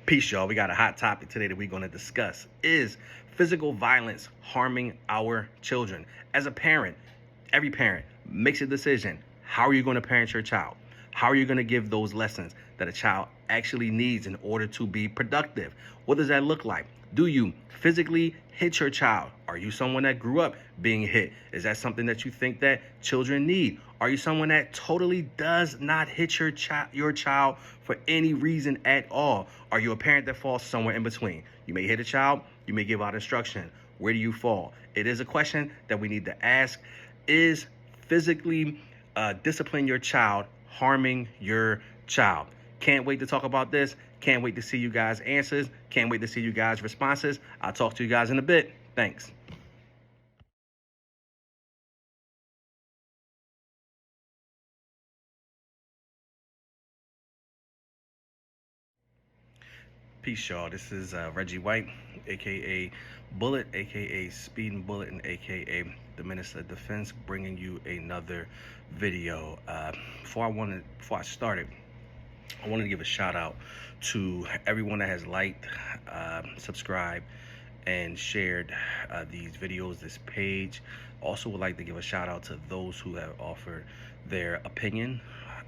Peace, y'all. We got a hot topic today that we're going to discuss. Is physical violence harming our children? As a parent, every parent makes a decision. How are you going to parent your child? How are you going to give those lessons that a child actually needs in order to be productive? What does that look like? Do you physically hit your child? Are you someone that grew up being hit? Is that something that you think that children need? Are you someone that totally does not hit your child for any reason at all? Are you a parent that falls somewhere in between? You may hit a child, you may give out instruction. Where do you fall? It is a question that we need to ask. Is physically discipline your child harming your child? Can't wait to talk about this. Can't wait to see you guys' answers. Can't wait to see you guys' responses. I'll talk to you guys in a bit. Thanks. Peace, y'all. This is Reggie White, aka Bullet, aka Speeding Bullet, and aka the Minister of Defense, bringing you another video. Before I started, I wanted to give a shout out to everyone that has liked, subscribed, and shared these videos, this page. Also would like to give a shout out to those who have offered their opinion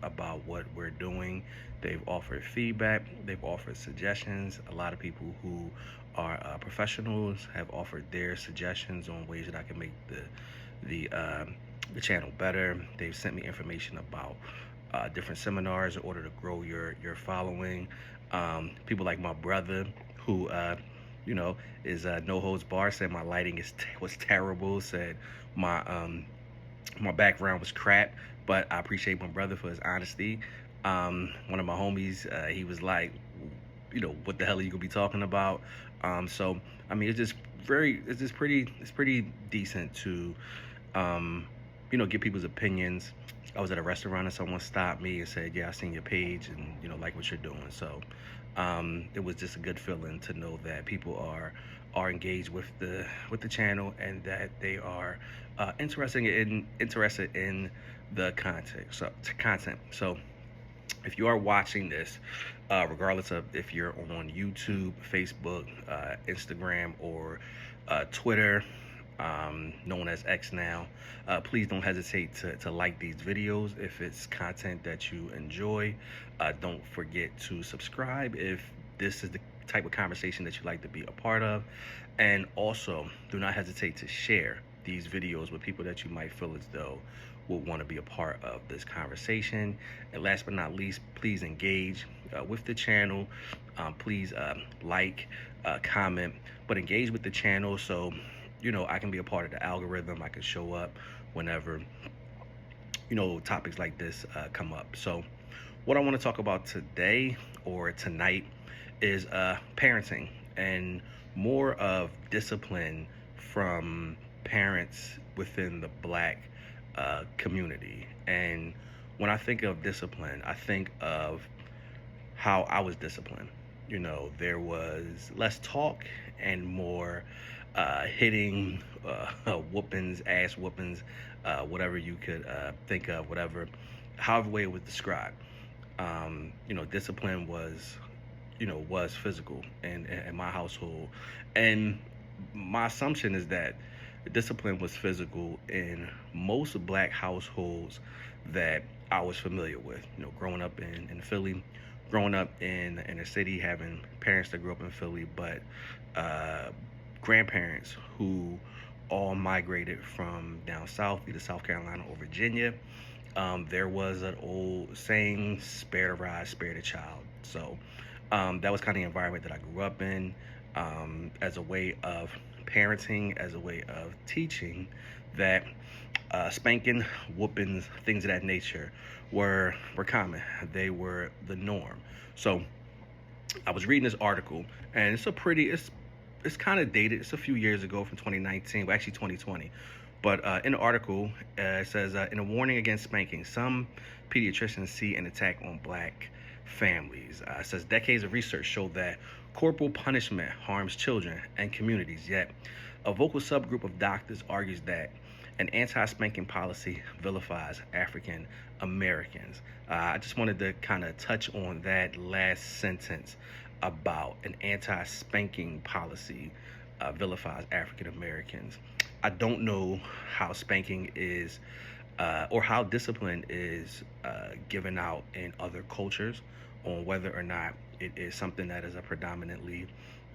about what we're doing. They've offered feedback, they've offered suggestions. A lot of people who are professionals have offered their suggestions on ways that I can make the channel better. They've sent me information about different seminars in order to grow your following. People like my brother who is No Holds Bar, said my lighting was terrible, said my background was crap, but I appreciate my brother for his honesty. One of my homies, he was like, what the hell are you gonna be talking about? So I mean, it's pretty decent to get people's opinions. I was at a restaurant and someone stopped me and said, yeah, I seen your page and like what you're doing. So it was just a good feeling to know that people are engaged with the channel and that they are interested in the content. So if you are watching this, regardless of if you're on YouTube, Facebook, Instagram, or Twitter, known as X now, please don't hesitate to like these videos if it's content that you enjoy. Don't forget to subscribe if this is the type of conversation that you like to be a part of, and also do not hesitate to share these videos with people that you might feel as though will want to be a part of this conversation. And last but not least, please engage with the channel. Please like, comment, but engage with the channel so I can be a part of the algorithm. I can show up whenever topics like this come up. So what I want to talk about today or tonight is parenting and more of discipline from parents within the Black community. And when I think of discipline, I think of how I was disciplined. There was less talk and more hitting, whoopings, ass whoopings, whatever you could think of, however way it was described. Discipline was physical in my household, and my assumption is that discipline was physical in most Black households that I was familiar with. Growing up in Philly, growing up in the inner city, having parents that grew up in Philly, but grandparents who all migrated from down south, either South Carolina or Virginia. There was an old saying, spare the rod, spare the child. So that was kind of the environment that I grew up in, as a way of parenting, as a way of teaching that spanking, whoopings, things of that nature were common. They were the norm. So I was reading this article, and it's kind of dated. It's a few years ago, from 2019, well, actually 2020. But in the article, it says, in a warning against spanking, some pediatricians see an attack on Black families. It says decades of research show that corporal punishment harms children and communities, yet a vocal subgroup of doctors argues that an anti-spanking policy vilifies African Americans. I just wanted to kind of touch on that last sentence. about an anti-spanking policy vilifies African Americans. I don't know how spanking is or how discipline is given out in other cultures, on whether or not it is something that is a predominantly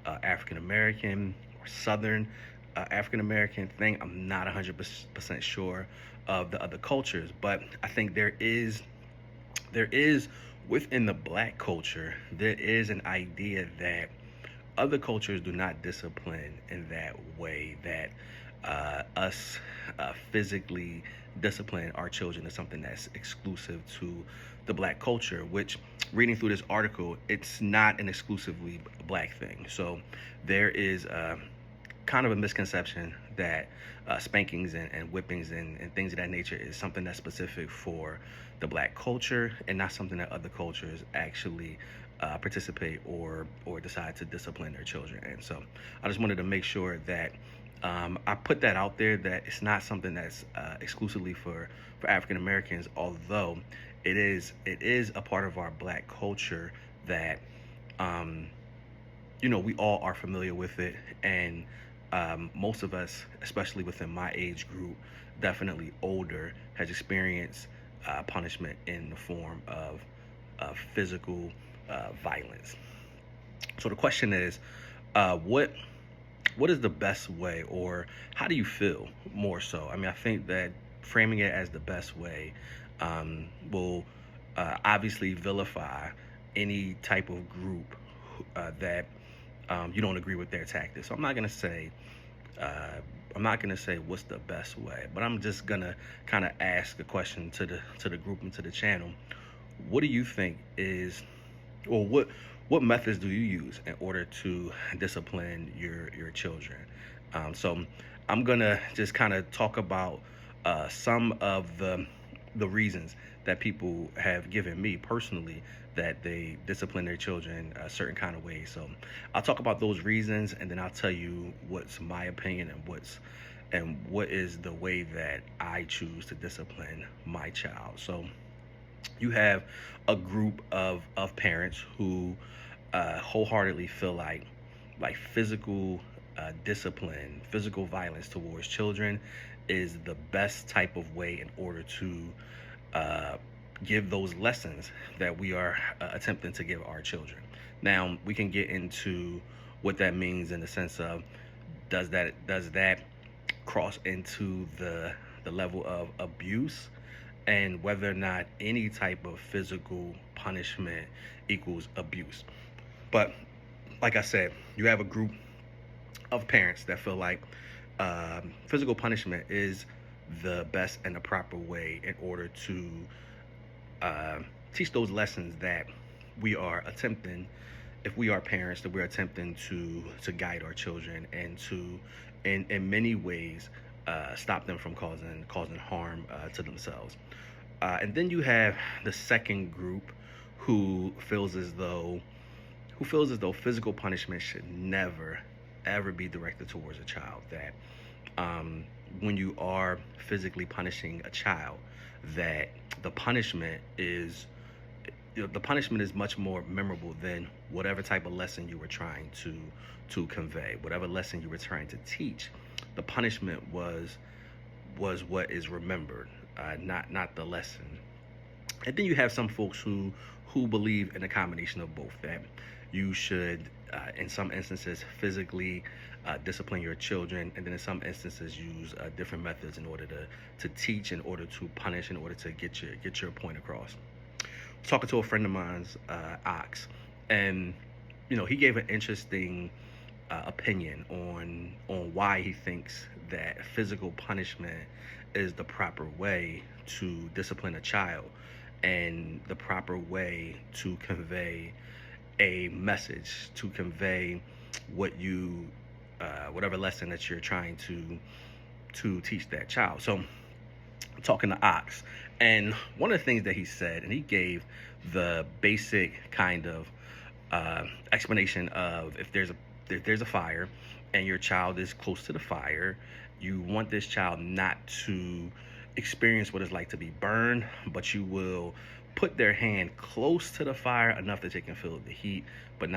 African American or Southern African American thing. I'm not 100% sure of the other cultures, but I think there is within the black culture, there is an idea that other cultures do not discipline in that way, that us physically discipline our children is something that's exclusive to the black culture, which, reading through this article, it's not an exclusively black thing. So there is kind of a misconception that spankings and whippings and things of that nature is something that's specific for the black culture and not something that other cultures actually participate or decide to discipline their children. And so I just wanted to make sure that I put that out there, that it's not something that's exclusively for African Americans, although it is a part of our black culture that we all are familiar with it. And most of us, especially within my age group, definitely older, has experienced punishment in the form of physical violence. So the question is, what is the best way, or how do you feel more so? I mean, I think that framing it as the best way will obviously vilify any type of group that you don't agree with their tactics. So I'm not gonna say what's the best way, but I'm just gonna kind of ask a question to the group and to the channel. What do you think is, or what methods do you use in order to discipline your children? So I'm gonna just kind of talk about some of the reasons that people have given me personally that they discipline their children a certain kind of way. So I'll talk about those reasons, and then I'll tell you what's my opinion and what is the way that I choose to discipline my child. So you have a group of parents who wholeheartedly feel like physical discipline, physical violence towards children is the best type of way in order to give those lessons that we are attempting to give our children. Now, we can get into what that means in the sense of, does that cross into the level of abuse, and whether or not any type of physical punishment equals abuse. But like I said, you have a group of parents that feel like physical punishment is the best and the proper way in order to teach those lessons that we are attempting, if we are parents, that we're attempting to guide our children and to, in many ways, stop them from causing harm to themselves. And then you have the second group who feels as though physical punishment should never ever be directed towards a child. That when you are physically punishing a child, that the punishment is much more memorable than whatever type of lesson you were trying to convey, whatever lesson you were trying to teach. The punishment was what is remembered, not the lesson. And then you have some folks who believe in a combination of both, that you should, in some instances, physically discipline your children, and then in some instances use different methods in order to teach, in order to punish, in order to get your point across. Talking to a friend of mine's, Ox, and he gave an interesting opinion on why he thinks that physical punishment is the proper way to discipline a child and the proper way to convey a message, to convey whatever lesson that you're trying to teach that child. So I'm talking to Ox, and one of the things that he said, and he gave the basic kind of explanation of, if there's a fire and your child is close to the fire, you want this child not to experience what it's like to be burned, but you will put their hand close to the fire enough that they can feel the heat, but not